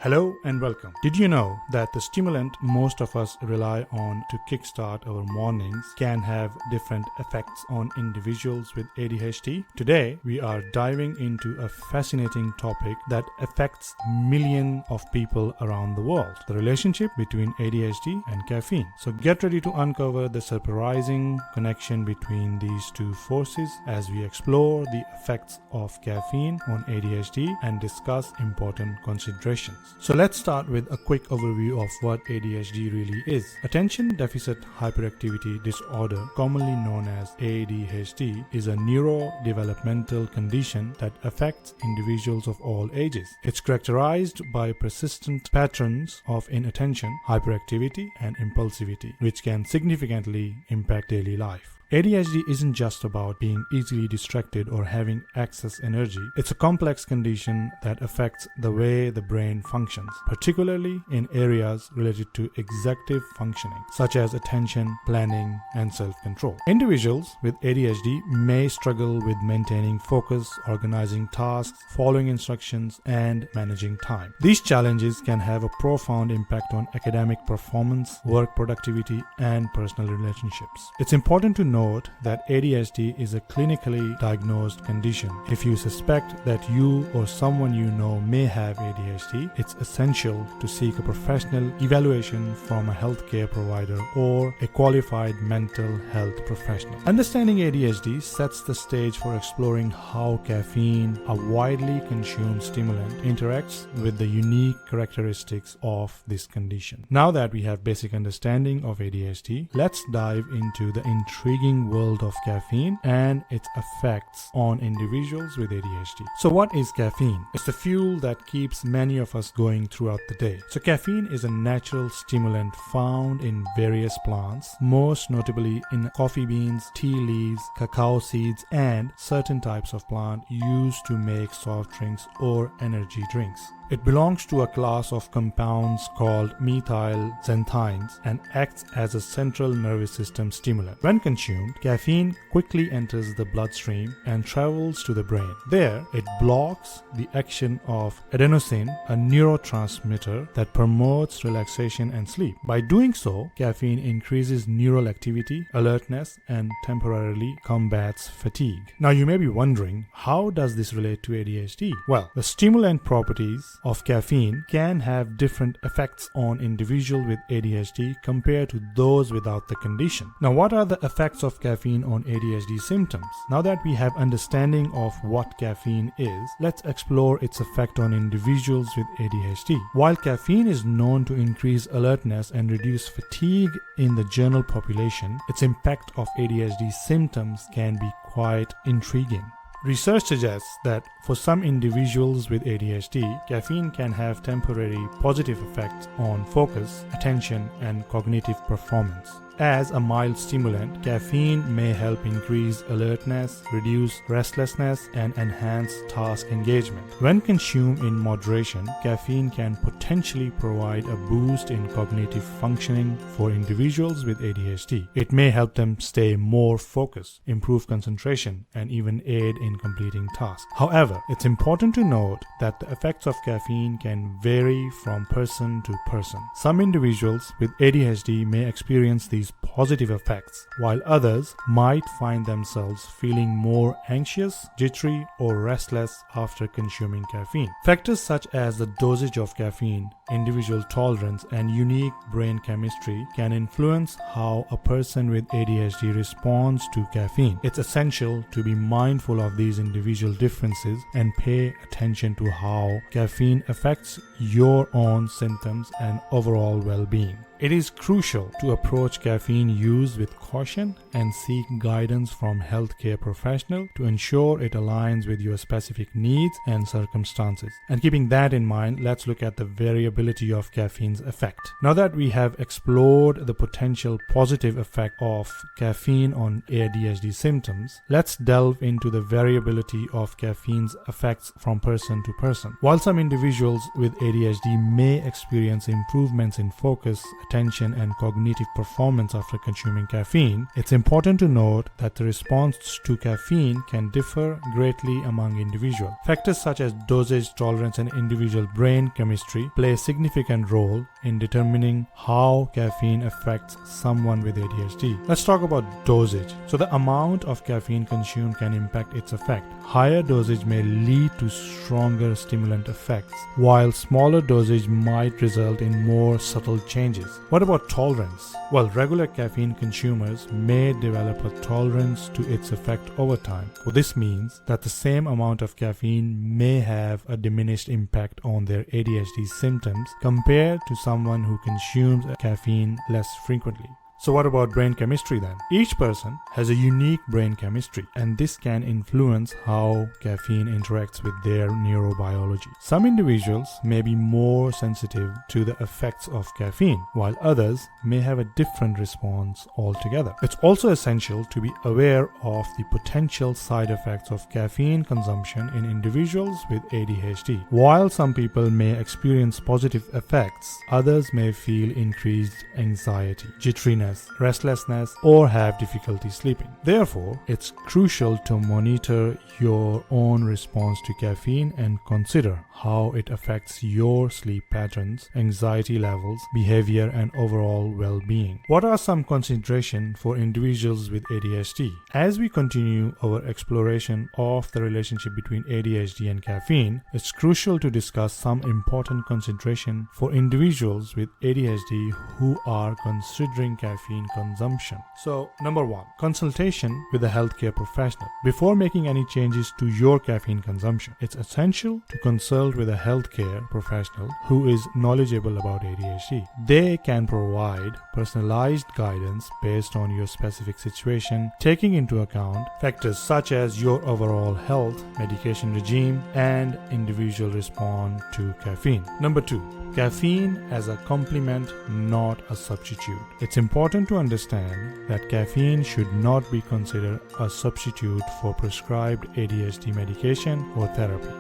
Hello and welcome. Did you know that the stimulant most of us rely on to kickstart our mornings can have different effects on individuals with ADHD? Today, we are diving into a fascinating topic that affects millions of people around the world: the relationship between ADHD and caffeine. So get ready to uncover the surprising connection between these two forces as we explore the effects of caffeine on ADHD and discuss important considerations. So let's start with a quick overview of what ADHD really is. Attention Deficit Hyperactivity Disorder, commonly known as ADHD, is a neurodevelopmental condition that affects individuals of all ages. It's characterized by persistent patterns of inattention, hyperactivity, and impulsivity, which can significantly impact daily life. ADHD isn't just about being easily distracted or having excess energy. It's a complex condition that affects the way the brain functions, particularly in areas related to executive functioning, such as attention, planning, and self-control. Individuals with ADHD may struggle with maintaining focus, organizing tasks, following instructions, and managing time. These challenges can have a profound impact on academic performance, work productivity, and personal relationships. It's important to note that ADHD is a clinically diagnosed condition. If you suspect that you or someone you know may have ADHD, it's essential to seek a professional evaluation from a healthcare provider or a qualified mental health professional. Understanding ADHD sets the stage for exploring how caffeine, a widely consumed stimulant, interacts with the unique characteristics of this condition. Now that we have basic understanding of ADHD, let's dive into the intriguing world of caffeine and its effects on individuals with ADHD. So what is caffeine? It's the fuel that keeps many of us going throughout the day. So caffeine is a natural stimulant found in various plants, most notably in coffee beans, tea leaves, cacao seeds, and certain types of plant used to make soft drinks or energy drinks. It belongs to a class of compounds called methylxanthines and acts as a central nervous system stimulant. When consumed, caffeine quickly enters the bloodstream and travels to the brain. There, it blocks the action of adenosine, a neurotransmitter that promotes relaxation and sleep. By doing so, caffeine increases neural activity, alertness, and temporarily combats fatigue. Now you may be wondering, how does this relate to ADHD? Well, the stimulant properties of caffeine can have different effects on individuals with ADHD compared to those without the condition. Now, what are the effects of caffeine on ADHD symptoms? Now that we have understanding of what caffeine is, let's explore its effect on individuals with ADHD. While caffeine is known to increase alertness and reduce fatigue in the general population, its impact of ADHD symptoms can be quite intriguing. Research suggests that for some individuals with ADHD, caffeine can have temporary positive effects on focus, attention, and cognitive performance. As a mild stimulant, caffeine may help increase alertness, reduce restlessness, and enhance task engagement. When consumed in moderation, caffeine can potentially provide a boost in cognitive functioning for individuals with ADHD. It may help them stay more focused, improve concentration, and even aid in completing tasks. However, it's important to note that the effects of caffeine can vary from person to person. Some individuals with ADHD may experience these positive effects, while others might find themselves feeling more anxious, jittery, or restless after consuming caffeine. Factors such as the dosage of caffeine, individual tolerance, and unique brain chemistry can influence how a person with ADHD responds to caffeine. It's essential to be mindful of these individual differences and pay attention to how caffeine affects your own symptoms and overall well-being. It is crucial to approach caffeine use with caution and seek guidance from healthcare professionals to ensure it aligns with your specific needs and circumstances. And keeping that in mind, let's look at the variability of caffeine's effect. Now that we have explored the potential positive effect of caffeine on ADHD symptoms, let's delve into the variability of caffeine's effects from person to person. While some individuals with ADHD may experience improvements in focus, attention and cognitive performance after consuming caffeine, it's important to note that the response to caffeine can differ greatly among individuals. Factors such as dosage, tolerance, and individual brain chemistry play a significant role in determining how caffeine affects someone with ADHD. Let's talk about dosage. So the amount of caffeine consumed can impact its effect. Higher dosage may lead to stronger stimulant effects, while smaller dosage might result in more subtle changes. What about tolerance? Well, regular caffeine consumers may develop a tolerance to its effect over time. So this means that the same amount of caffeine may have a diminished impact on their ADHD symptoms compared to someone who consumes caffeine less frequently. So what about brain chemistry then? Each person has a unique brain chemistry, and this can influence how caffeine interacts with their neurobiology. Some individuals may be more sensitive to the effects of caffeine, while others may have a different response altogether. It's also essential to be aware of the potential side effects of caffeine consumption in individuals with ADHD. While some people may experience positive effects, others may feel increased anxiety, jitteriness, restlessness, or have difficulty sleeping. Therefore, it's crucial to monitor your own response to caffeine and consider how it affects your sleep patterns, anxiety levels, behavior, and overall well-being. What are some considerations for individuals with ADHD? As we continue our exploration of the relationship between ADHD and caffeine, it's crucial to discuss some important considerations for individuals with ADHD who are considering caffeine consumption. So, number 1, consultation with a healthcare professional. Before making any changes to your caffeine consumption, it's essential to consult with a healthcare professional who is knowledgeable about ADHD. They can provide personalized guidance based on your specific situation, taking into account factors such as your overall health, medication regime, and individual response to caffeine. Number 2, caffeine as a complement, not a substitute. It's important to understand that caffeine should not be considered a substitute for prescribed ADHD medication or therapy.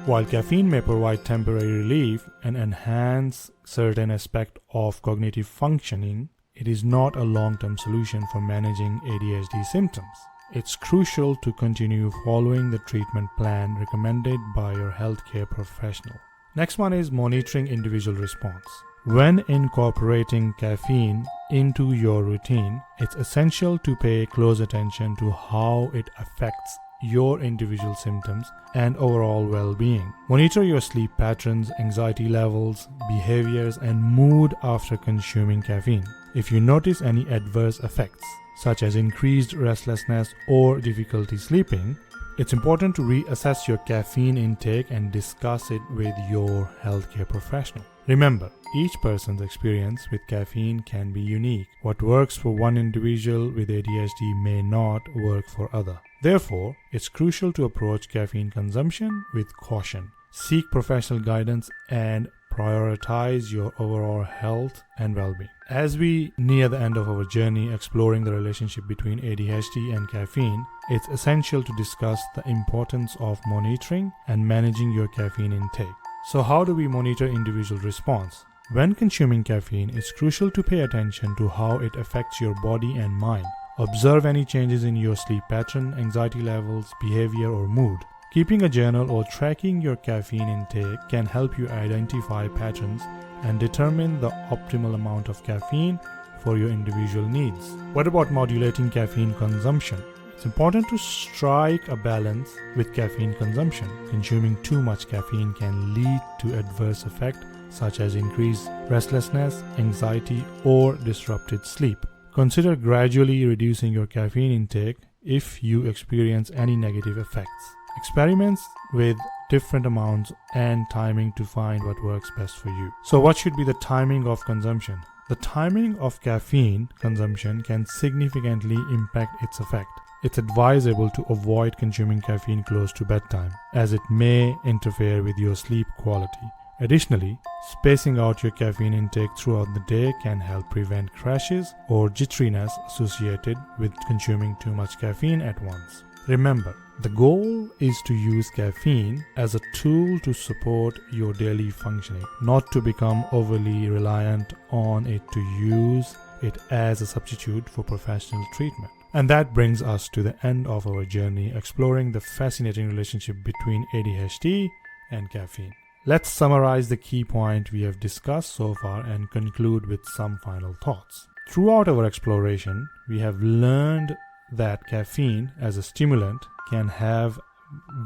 While caffeine may provide temporary relief and enhance certain aspects of cognitive functioning, it is not a long-term solution for managing ADHD symptoms. It's crucial to continue following the treatment plan recommended by your healthcare professional. Next one is monitoring individual response. When incorporating caffeine into your routine, it's essential to pay close attention to how it affects your individual symptoms and overall well-being. Monitor your sleep patterns, anxiety levels, behaviors, and mood after consuming caffeine. If you notice any adverse effects, such as increased restlessness or difficulty sleeping, it's important to reassess your caffeine intake and discuss it with your healthcare professional. Remember, each person's experience with caffeine can be unique. What works for one individual with ADHD may not work for others. Therefore, it's crucial to approach caffeine consumption with caution. Seek professional guidance and prioritize your overall health and well-being. As we near the end of our journey exploring the relationship between ADHD and caffeine, it's essential to discuss the importance of monitoring and managing your caffeine intake. So how do we monitor individual response? When consuming caffeine, it's crucial to pay attention to how it affects your body and mind. Observe any changes in your sleep pattern, anxiety levels, behavior, or mood. Keeping a journal or tracking your caffeine intake can help you identify patterns and determine the optimal amount of caffeine for your individual needs. What about modulating caffeine consumption? It's important to strike a balance with caffeine consumption. Consuming too much caffeine can lead to adverse effects such as increased restlessness, anxiety, or disrupted sleep. Consider gradually reducing your caffeine intake if you experience any negative effects. Experiments with different amounts and timing to find what works best for you. So what should be the timing of consumption? The timing of caffeine consumption can significantly impact its effect. It's advisable to avoid consuming caffeine close to bedtime, as it may interfere with your sleep quality. Additionally, spacing out your caffeine intake throughout the day can help prevent crashes or jitteriness associated with consuming too much caffeine at once. Remember, the goal is to use caffeine as a tool to support your daily functioning, not to become overly reliant on it to use it as a substitute for professional treatment. And that brings us to the end of our journey exploring the fascinating relationship between ADHD and caffeine. Let's summarize the key point we have discussed so far and conclude with some final thoughts. Throughout our exploration, we have learned that caffeine as a stimulant can have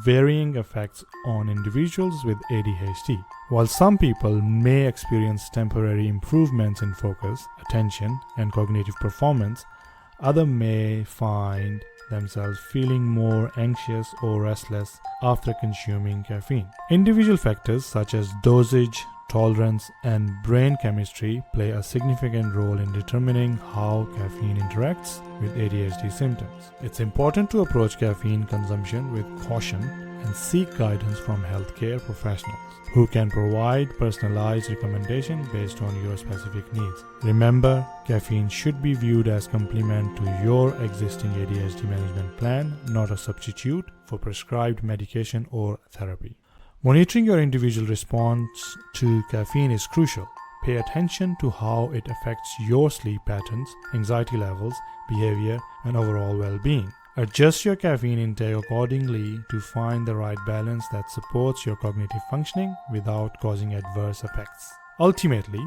varying effects on individuals with ADHD. While some people may experience temporary improvements in focus, attention, and cognitive performance, others may find themselves feeling more anxious or restless after consuming caffeine. Individual factors such as dosage, tolerance, and brain chemistry play a significant role in determining how caffeine interacts with ADHD symptoms. It's important to approach caffeine consumption with caution and seek guidance from healthcare professionals who can provide personalized recommendations based on your specific needs. Remember, caffeine should be viewed as complement to your existing ADHD management plan, not a substitute for prescribed medication or therapy. Monitoring your individual response to caffeine is crucial. Pay attention to how it affects your sleep patterns, anxiety levels, behavior, and overall well-being. Adjust your caffeine intake accordingly to find the right balance that supports your cognitive functioning without causing adverse effects. Ultimately,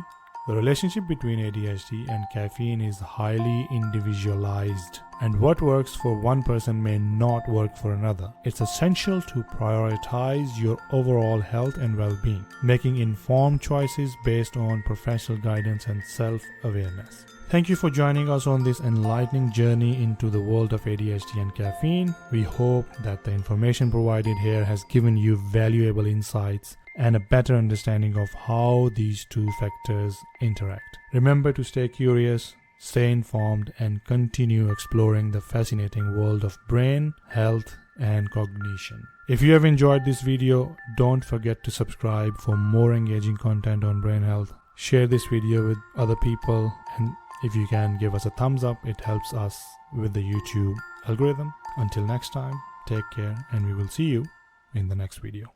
the relationship between ADHD and caffeine is highly individualized, and what works for one person may not work for another. It's essential to prioritize your overall health and well-being, making informed choices based on professional guidance and self-awareness. Thank you for joining us on this enlightening journey into the world of ADHD and caffeine. We hope that the information provided here has given you valuable insights and a better understanding of how these two factors interact. Remember to stay curious, stay informed, and continue exploring the fascinating world of brain, health, and cognition. If you have enjoyed this video, don't forget to subscribe for more engaging content on brain health. Share this video with other people, and if you can give us a thumbs up, it helps us with the YouTube algorithm. Until next time, take care, and we will see you in the next video.